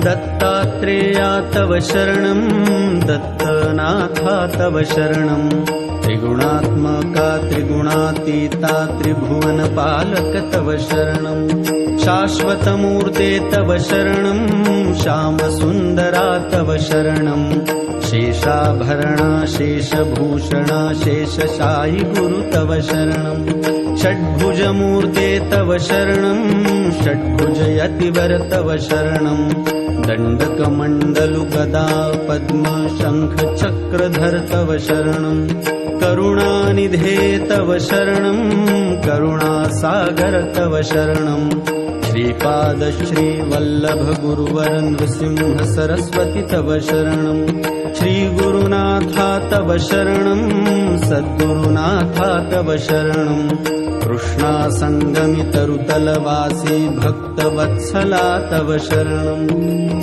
दत्तात्रेया तव शरणं दत्तनाथा तव शरणं त्रिगुणात्मका त्रिगुणातीता त्रिभुवनपालक तव शरणं शाश्वतमूर्ते तव शरणं श्यामसुन्दरा तव शरणं शेषाभरणा शेषभूषणा शेषशायि गुरु तव शरणं षड्भुजमूर्ते तव शरणं षड्भुजयतिवर तव शरणं दण्डकमण्डलु गदा पद्म शङ्ख चक्रधर तव शरणं करुणानिधे तव शरणं करुणासागर तव शरणं श्रीपाद श्रीवल्लभ गुरुवर नृसिंह सरस्वती तव शरणं श्रीगुरुनाथा तव शरणं सद्गुरुनाथा तव शरणं कृष्णासङ्गमितरुतलवासी भक्तवत्सला तव शरणं।